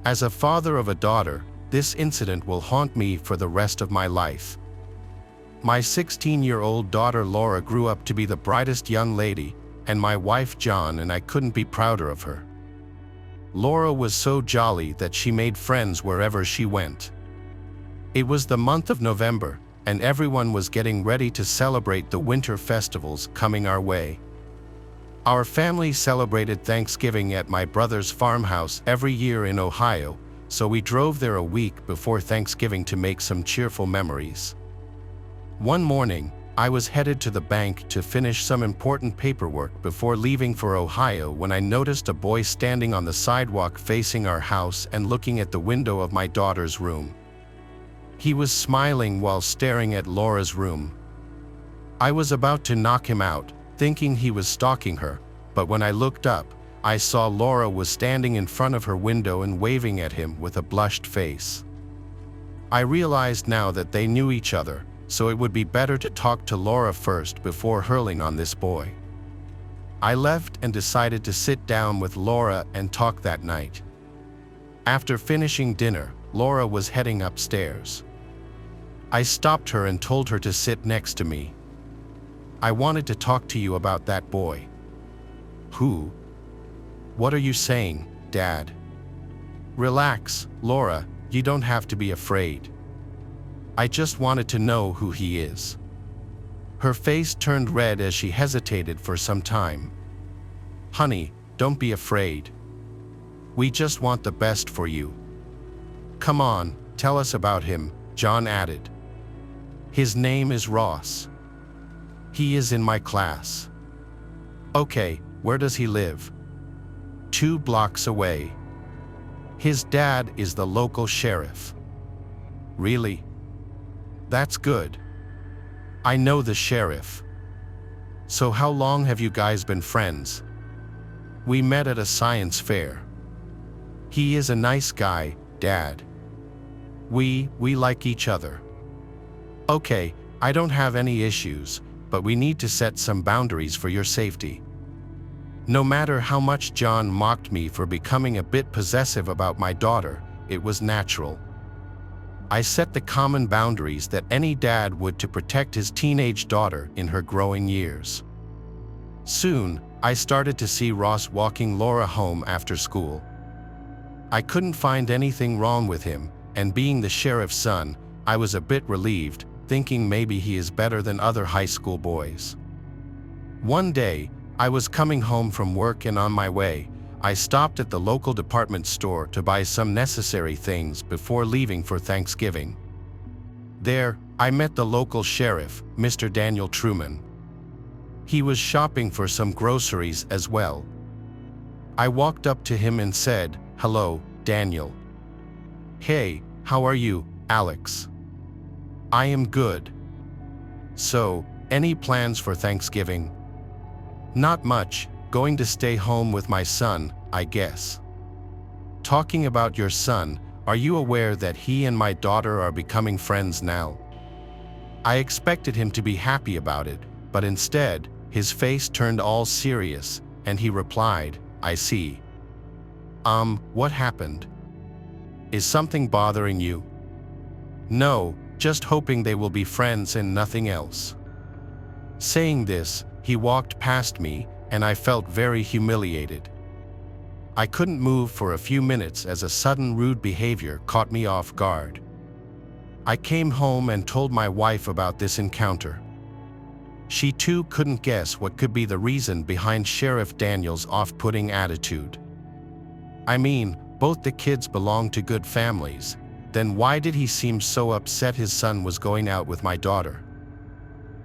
As a father of a daughter, this incident will haunt me for the rest of my life. My 16-year-old daughter Laura grew up to be the brightest young lady, and my wife John and I couldn't be prouder of her. Laura was so jolly that she made friends wherever she went. It was the month of November, and everyone was getting ready to celebrate the winter festivals coming our way. Our family celebrated Thanksgiving at my brother's farmhouse every year in Ohio, so we drove there a week before Thanksgiving to make some cheerful memories. One morning, I was headed to the bank to finish some important paperwork before leaving for Ohio when I noticed a boy standing on the sidewalk facing our house and looking at the window of my daughter's room. He was smiling while staring at Laura's room. I was about to knock him out, thinking he was stalking her, but when I looked up, I saw Laura was standing in front of her window and waving at him with a blushed face. I realized now that they knew each other, so it would be better to talk to Laura first before hurling on this boy. I left and decided to sit down with Laura and talk that night. After finishing dinner, Laura was heading upstairs. I stopped her and told her to sit next to me. I wanted to talk to you about that boy. Who? What are you saying, Dad? Relax, Laura, you don't have to be afraid. I just wanted to know who he is. Her face turned red as she hesitated for some time. Honey, don't be afraid. We just want the best for you. Come on, tell us about him, John added. His name is Ross. He is in my class. Okay, where does he live? 2 blocks away. His dad is the local sheriff. Really? That's good. I know the sheriff. So how long have you guys been friends? We met at a science fair. He is a nice guy, Dad. We like each other. Okay, I don't have any issues, but we need to set some boundaries for your safety. No matter how much John mocked me for becoming a bit possessive about my daughter, it was natural. I set the common boundaries that any dad would to protect his teenage daughter in her growing years. Soon, I started to see Ross walking Laura home after school. I couldn't find anything wrong with him, and being the sheriff's son, I was a bit relieved, thinking maybe he is better than other high school boys. One day, I was coming home from work and on my way, I stopped at the local department store to buy some necessary things before leaving for Thanksgiving. There, I met the local sheriff, Mr. Daniel Truman. He was shopping for some groceries as well. I walked up to him and said, "Hello, Daniel." "Hey, how are you, Alex?" "I am good." "So, any plans for Thanksgiving?" "Not much. Going to stay home with my son, I guess." "Talking about your son, are you aware that he and my daughter are becoming friends now?" I expected him to be happy about it, but instead, his face turned all serious, and he replied, "I see." What happened? Is something bothering you?" "No, just hoping they will be friends and nothing else." Saying this, he walked past me, and I felt very humiliated. I couldn't move for a few minutes as a sudden rude behavior caught me off guard. I came home and told my wife about this encounter. She too couldn't guess what could be the reason behind Sheriff Daniel's off-putting attitude. I mean, both the kids belong to good families, then why did he seem so upset his son was going out with my daughter?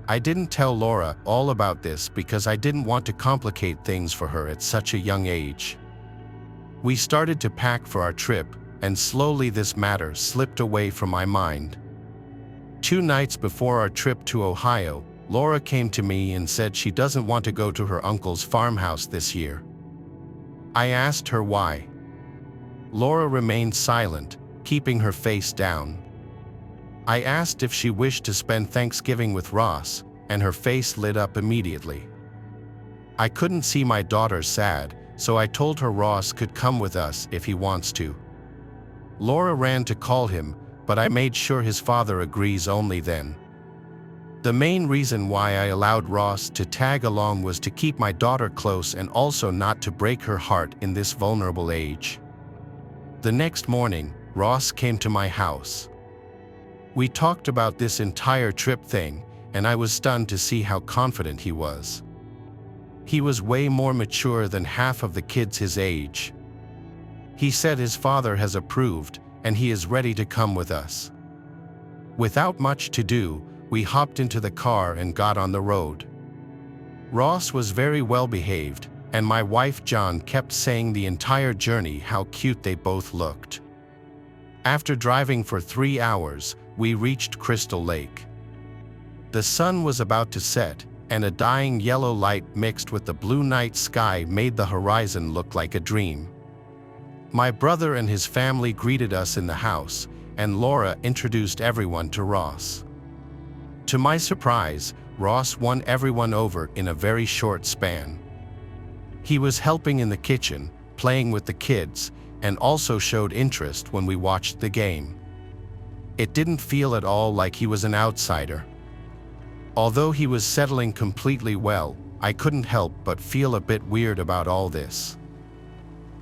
I didn't tell Laura all about this because I didn't want to complicate things for her at such a young age. We started to pack for our trip, and slowly this matter slipped away from my mind. 2 nights before our trip to Ohio, Laura came to me and said she doesn't want to go to her uncle's farmhouse this year. I asked her why. Laura remained silent, keeping her face down. I asked if she wished to spend Thanksgiving with Ross, and her face lit up immediately. I couldn't see my daughter sad, so I told her Ross could come with us if he wants to. Laura ran to call him, but I made sure his father agrees only then. The main reason why I allowed Ross to tag along was to keep my daughter close and also not to break her heart in this vulnerable age. The next morning, Ross came to my house. We talked about this entire trip thing, and I was stunned to see how confident he was. He was way more mature than half of the kids his age. He said his father has approved, and he is ready to come with us. Without much to do, we hopped into the car and got on the road. Ross was very well behaved, and my wife John kept saying the entire journey how cute they both looked. After driving for 3 hours, we reached Crystal Lake. The sun was about to set, and a dying yellow light mixed with the blue night sky made the horizon look like a dream. My brother and his family greeted us in the house, and Laura introduced everyone to Ross. To my surprise, Ross won everyone over in a very short span. He was helping in the kitchen, playing with the kids, and also showed interest when we watched the game. It didn't feel at all like he was an outsider. Although he was settling completely well, I couldn't help but feel a bit weird about all this.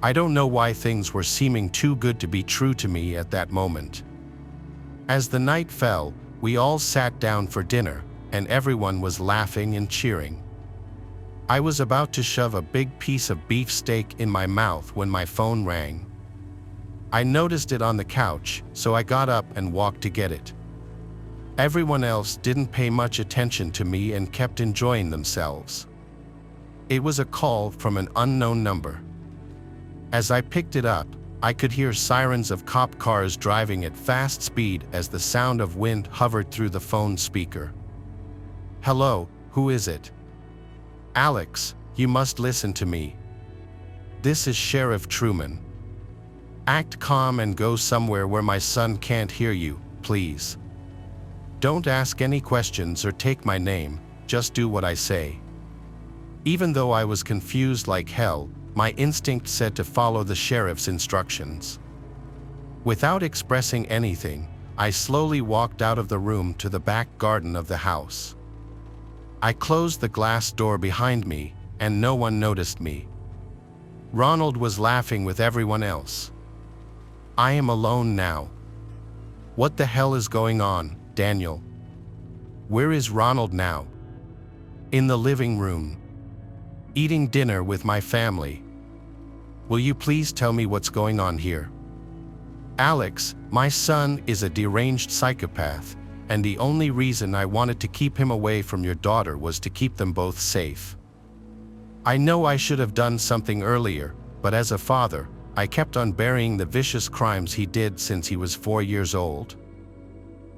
I don't know why things were seeming too good to be true to me at that moment. As the night fell, we all sat down for dinner, and everyone was laughing and cheering. I was about to shove a big piece of beef steak in my mouth when my phone rang. I noticed it on the couch, so I got up and walked to get it. Everyone else didn't pay much attention to me and kept enjoying themselves. It was a call from an unknown number. As I picked it up, I could hear sirens of cop cars driving at fast speed as the sound of wind hovered through the phone speaker. "Hello, who is it?" "Alex, you must listen to me. This is Sheriff Truman. Act calm and go somewhere where my son can't hear you, please. Don't ask any questions or take my name, just do what I say." Even though I was confused like hell, my instinct said to follow the sheriff's instructions. Without expressing anything, I slowly walked out of the room to the back garden of the house. I closed the glass door behind me, and no one noticed me. Ronald was laughing with everyone else. I am alone now. What the hell is going on, Daniel? Where is Ronald now? In the living room. Eating dinner with my family. Will you please tell me what's going on here? Alex, my son is a deranged psychopath, and the only reason I wanted to keep him away from your daughter was to keep them both safe. I know I should have done something earlier, but as a father, I kept on burying the vicious crimes he did since he was 4 years old.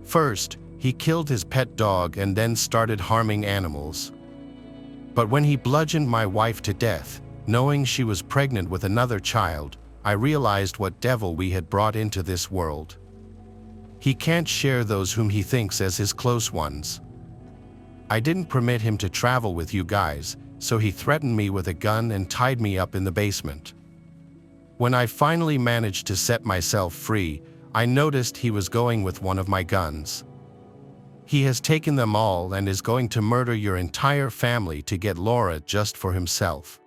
First, he killed his pet dog and then started harming animals. But when he bludgeoned my wife to death, knowing she was pregnant with another child, I realized what devil we had brought into this world. He can't share those whom he thinks as his close ones. I didn't permit him to travel with you guys, so he threatened me with a gun and tied me up in the basement. When I finally managed to set myself free, I noticed he was going with one of my guns. He has taken them all and is going to murder your entire family to get Laura just for himself.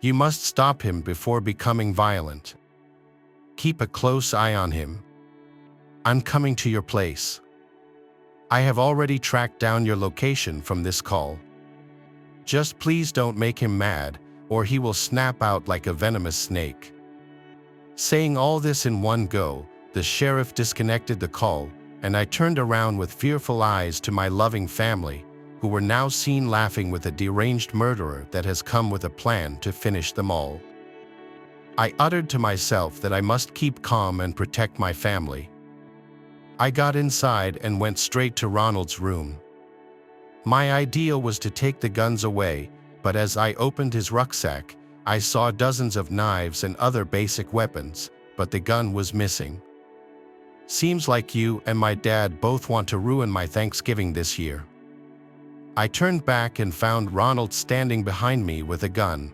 You must stop him before becoming violent. Keep a close eye on him. I'm coming to your place. I have already tracked down your location from this call. Just please don't make him mad, or he will snap out like a venomous snake." Saying all this in one go, the sheriff disconnected the call, and I turned around with fearful eyes to my loving family, who were now seen laughing with a deranged murderer that has come with a plan to finish them all. I uttered to myself that I must keep calm and protect my family. I got inside and went straight to Ronald's room. My idea was to take the guns away, but as I opened his rucksack, I saw dozens of knives and other basic weapons, but the gun was missing. Seems like you and my dad both want to ruin my Thanksgiving this year. I turned back and found Ronald standing behind me with a gun.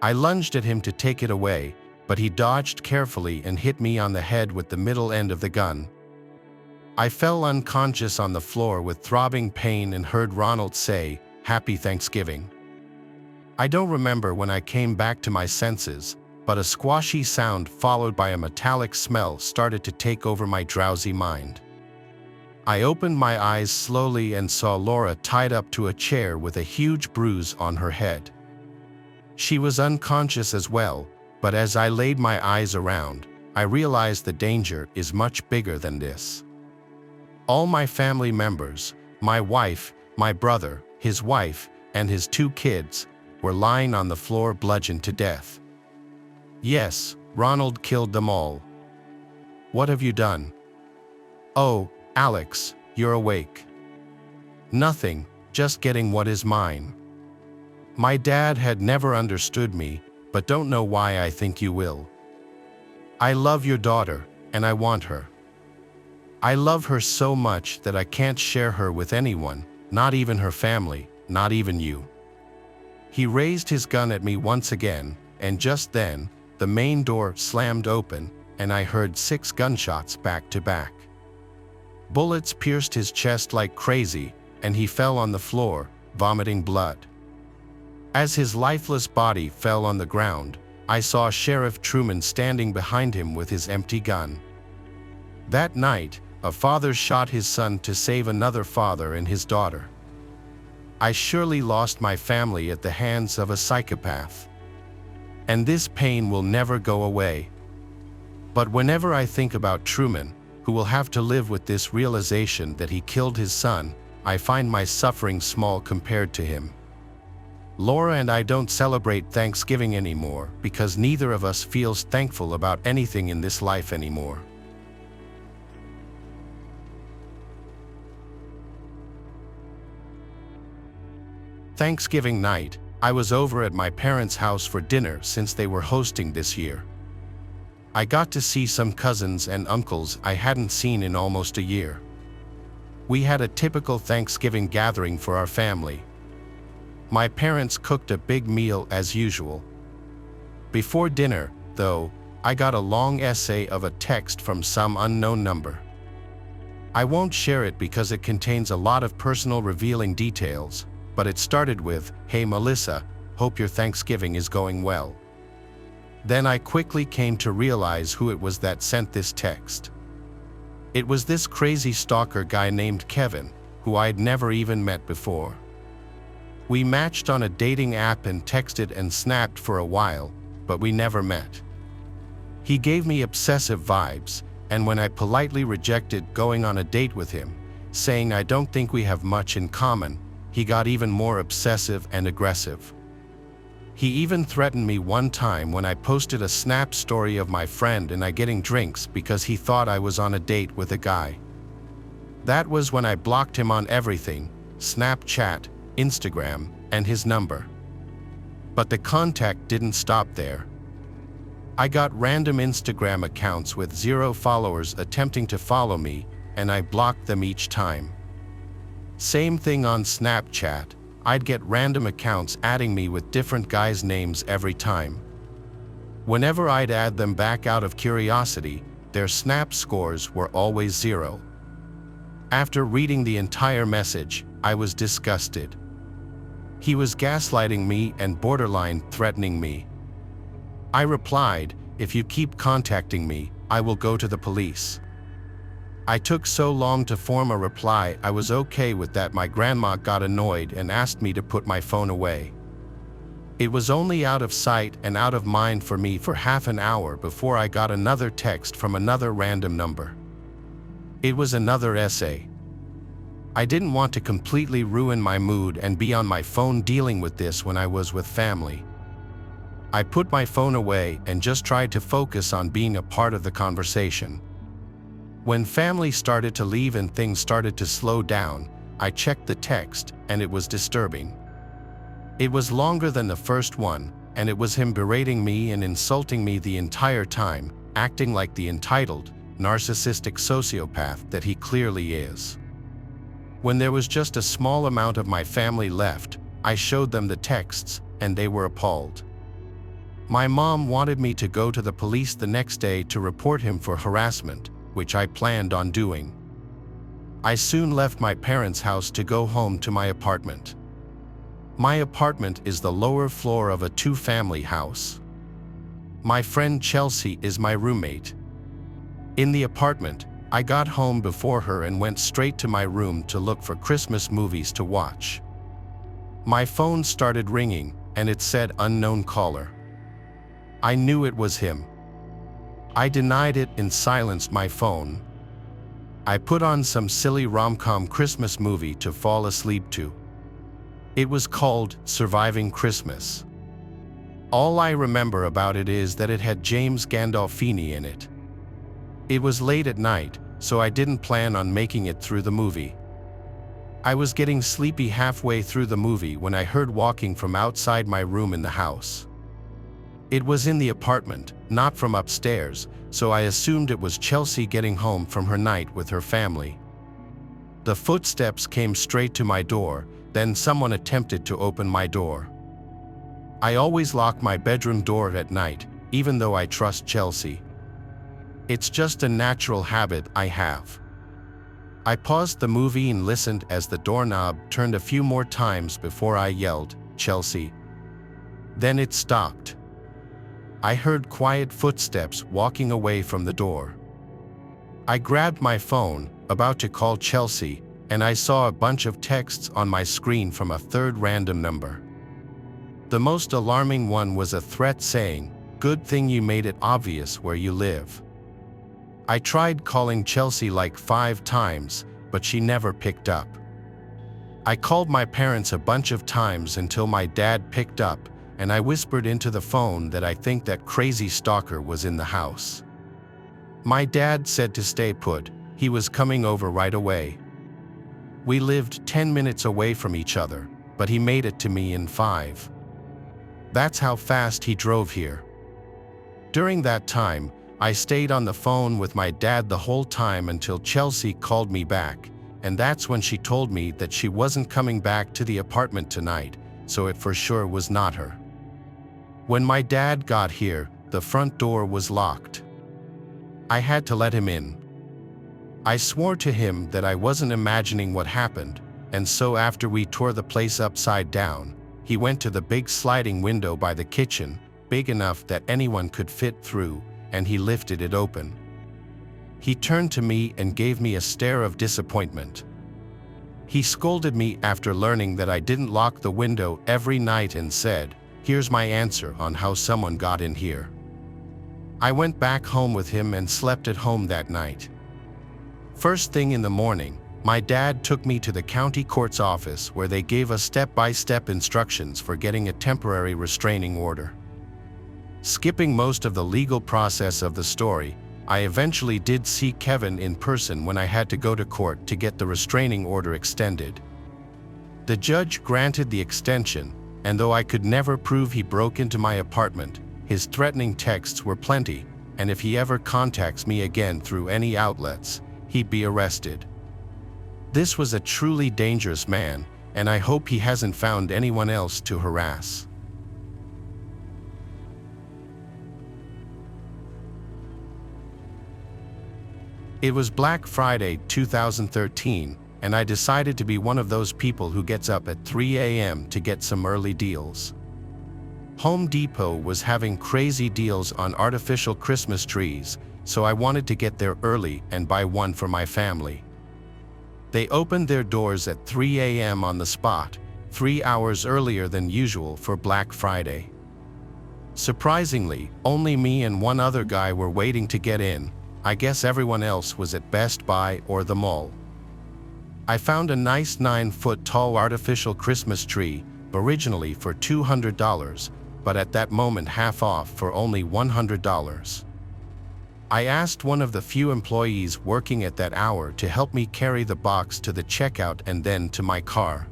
I lunged at him to take it away, but he dodged carefully and hit me on the head with the middle end of the gun. I fell unconscious on the floor with throbbing pain and heard Ronald say, "Happy Thanksgiving." I don't remember when I came back to my senses, but a squashy sound followed by a metallic smell started to take over my drowsy mind. I opened my eyes slowly and saw Laura tied up to a chair with a huge bruise on her head. She was unconscious as well, but as I laid my eyes around, I realized the danger is much bigger than this. All my family members, my wife, my brother, his wife, and his 2 kids, were lying on the floor bludgeoned to death. Yes, Ronald killed them all. What have you done? Oh, Alex, you're awake. Nothing, just getting what is mine. My dad had never understood me, but don't know why I think you will. I love your daughter, and I want her. I love her so much that I can't share her with anyone, not even her family, not even you. He raised his gun at me once again, and just then, the main door slammed open, and I heard 6 gunshots back to back. Bullets pierced his chest like crazy, and he fell on the floor, vomiting blood. As his lifeless body fell on the ground, I saw Sheriff Truman standing behind him with his empty gun. That night, a father shot his son to save another father and his daughter. I surely lost my family at the hands of a psychopath. And this pain will never go away. But whenever I think about Truman, who will have to live with this realization that he killed his son, I find my suffering small compared to him. Laura and I don't celebrate Thanksgiving anymore because neither of us feels thankful about anything in this life anymore. Thanksgiving night, I was over at my parents' house for dinner since they were hosting this year. I got to see some cousins and uncles I hadn't seen in almost a year. We had a typical Thanksgiving gathering for our family. My parents cooked a big meal as usual. Before dinner, though, I got a long essay of a text from some unknown number. I won't share it because it contains a lot of personal revealing details, but it started with, "Hey Melissa, hope your Thanksgiving is going well." Then I quickly came to realize who it was that sent this text. It was this crazy stalker guy named Kevin, who I'd never even met before. We matched on a dating app and texted and snapped for a while, but we never met. He gave me obsessive vibes, and when I politely rejected going on a date with him, saying I don't think we have much in common, he got even more obsessive and aggressive. He even threatened me one time when I posted a Snap story of my friend and I getting drinks because he thought I was on a date with a guy. That was when I blocked him on everything, Snapchat, Instagram, and his number. But the contact didn't stop there. I got random Instagram accounts with 0 followers attempting to follow me, and I blocked them each time. Same thing on Snapchat, I'd get random accounts adding me with different guys' names every time. Whenever I'd add them back out of curiosity, their Snap scores were always 0. After reading the entire message, I was disgusted. He was gaslighting me and borderline threatening me. I replied, "If you keep contacting me, I will go to the police." I took so long to form a reply I was okay with that my grandma got annoyed and asked me to put my phone away. It was only out of sight and out of mind for me for half an hour before I got another text from another random number. It was another essay. I didn't want to completely ruin my mood and be on my phone dealing with this when I was with family. I put my phone away and just tried to focus on being a part of the conversation. When family started to leave and things started to slow down, I checked the text, and it was disturbing. It was longer than the first one, and it was him berating me and insulting me the entire time, acting like the entitled, narcissistic sociopath that he clearly is. When there was just a small amount of my family left, I showed them the texts, and they were appalled. My mom wanted me to go to the police the next day to report him for harassment, which I planned on doing. I soon left my parents' house to go home to my apartment. My apartment is the lower floor of a two-family house. My friend Chelsea is my roommate. In the apartment, I got home before her and went straight to my room to look for Christmas movies to watch. My phone started ringing, and it said unknown caller. I knew it was him. I denied it and silenced my phone. I put on some silly rom-com Christmas movie to fall asleep to. It was called Surviving Christmas. All I remember about it is that it had James Gandolfini in it. It was late at night, so I didn't plan on making it through the movie. I was getting sleepy halfway through the movie when I heard walking from outside my room in the house. It was in the apartment, not from upstairs, so I assumed it was Chelsea getting home from her night with her family. The footsteps came straight to my door, then someone attempted to open my door. I always lock my bedroom door at night, even though I trust Chelsea. It's just a natural habit I have. I paused the movie and listened as the doorknob turned a few more times before I yelled, "Chelsea." Then it stopped. I heard quiet footsteps walking away from the door. I grabbed my phone, about to call Chelsea, and I saw a bunch of texts on my screen from a third random number. The most alarming one was a threat saying, "Good thing you made it obvious where you live." I tried calling Chelsea like 5 times, but she never picked up. I called my parents a bunch of times until my dad picked up, and I whispered into the phone that I think that crazy stalker was in the house. My dad said to stay put, he was coming over right away. We lived 10 minutes away from each other, but he made it to me in 5. That's how fast he drove here. During that time, I stayed on the phone with my dad the whole time until Chelsea called me back, and that's when she told me that she wasn't coming back to the apartment tonight, so it for sure was not her. When my dad got here, the front door was locked. I had to let him in. I swore to him that I wasn't imagining what happened, and so after we tore the place upside down, he went to the big sliding window by the kitchen, big enough that anyone could fit through, and he lifted it open. He turned to me and gave me a stare of disappointment. He scolded me after learning that I didn't lock the window every night and said, "Here's my answer on how someone got in here." I went back home with him and slept at home that night. First thing in the morning, my dad took me to the county court's office where they gave us step-by-step instructions for getting a temporary restraining order. Skipping most of the legal process of the story, I eventually did see Kevin in person when I had to go to court to get the restraining order extended. The judge granted the extension, and though I could never prove he broke into my apartment, his threatening texts were plenty, and if he ever contacts me again through any outlets, he'd be arrested. This was a truly dangerous man, and I hope he hasn't found anyone else to harass. It was Black Friday 2013, and I decided to be one of those people who gets up at 3 a.m. to get some early deals. Home Depot was having crazy deals on artificial Christmas trees, so I wanted to get there early and buy one for my family. They opened their doors at 3 a.m. on the spot, 3 hours earlier than usual for Black Friday. Surprisingly, only me and one other guy were waiting to get in. I guess everyone else was at Best Buy or the mall. I found a nice 9-foot tall artificial Christmas tree, originally for $200, but at that moment half off for only $100. I asked one of the few employees working at that hour to help me carry the box to the checkout and then to my car.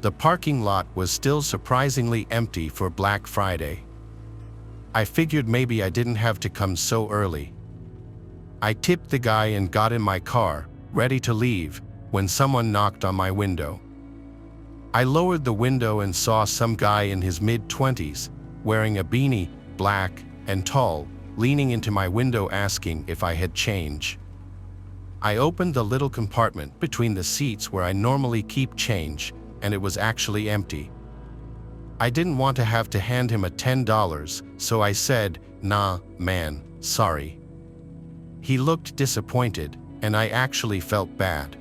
The parking lot was still surprisingly empty for Black Friday. I figured maybe I didn't have to come so early. I tipped the guy and got in my car, ready to leave, when someone knocked on my window. I lowered the window and saw some guy in his mid-20s, wearing a beanie, black and tall, leaning into my window asking if I had change. I opened the little compartment between the seats where I normally keep change, and it was actually empty. I didn't want to have to hand him a $10, so I said, "Nah, man, sorry." He looked disappointed, and I actually felt bad.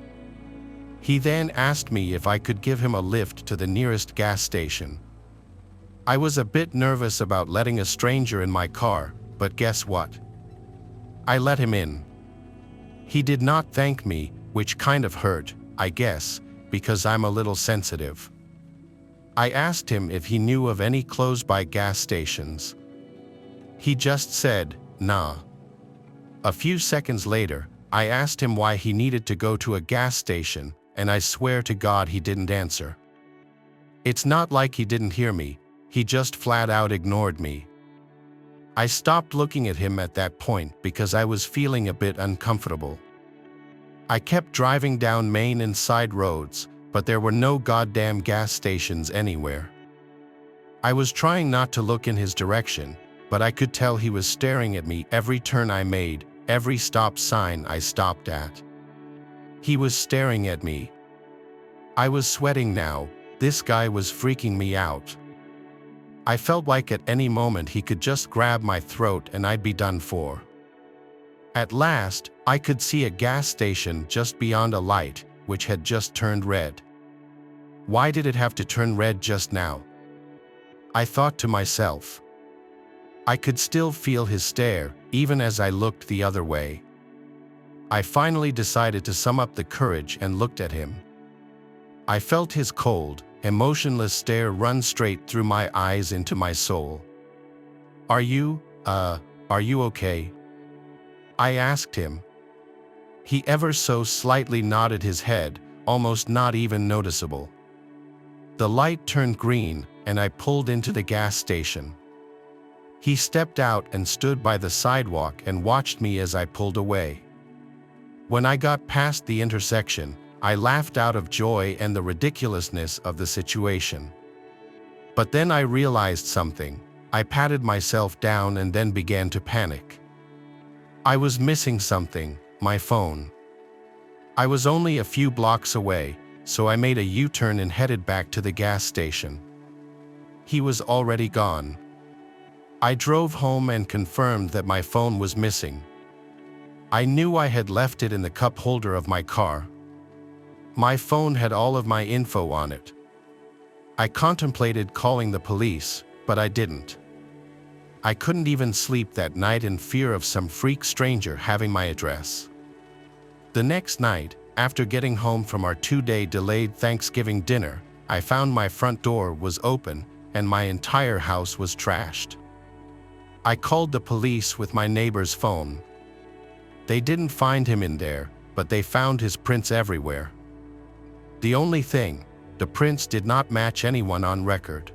He then asked me if I could give him a lift to the nearest gas station. I was a bit nervous about letting a stranger in my car, but guess what? I let him in. He did not thank me, which kind of hurt, I guess, because I'm a little sensitive. I asked him if he knew of any close-by gas stations. He just said, "Nah." A few seconds later, I asked him why he needed to go to a gas station, and I swear to God he didn't answer. It's not like he didn't hear me, he just flat out ignored me. I stopped looking at him at that point because I was feeling a bit uncomfortable. I kept driving down main and side roads, but there were no goddamn gas stations anywhere. I was trying not to look in his direction, but I could tell he was staring at me every turn I made, every stop sign I stopped at. He was staring at me. I was sweating now, this guy was freaking me out. I felt like at any moment he could just grab my throat and I'd be done for. At last, I could see a gas station just beyond a light, which had just turned red. Why did it have to turn red just now? I thought to myself. I could still feel his stare, even as I looked the other way. I finally decided to sum up the courage and looked at him. I felt his cold, emotionless stare run straight through my eyes into my soul. Are you okay?" I asked him. He ever so slightly nodded his head, almost not even noticeable. The light turned green, and I pulled into the gas station. He stepped out and stood by the sidewalk and watched me as I pulled away. When I got past the intersection, I laughed out of joy and the ridiculousness of the situation. But then I realized something. I patted myself down and then began to panic. I was missing something, my phone. I was only a few blocks away, so I made a U-turn and headed back to the gas station. He was already gone. I drove home and confirmed that my phone was missing. I knew I had left it in the cup holder of my car. My phone had all of my info on it. I contemplated calling the police, but I didn't. I couldn't even sleep that night in fear of some freak stranger having my address. The next night, after getting home from our 2-day delayed Thanksgiving dinner, I found my front door was open and my entire house was trashed. I called the police with my neighbor's phone. They didn't find him in there, but they found his prints everywhere. The only thing, the prints did not match anyone on record.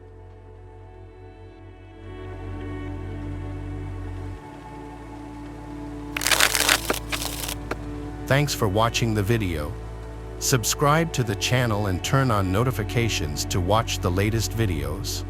Thanks for watching the video. Subscribe to the channel and turn on notifications to watch the latest videos.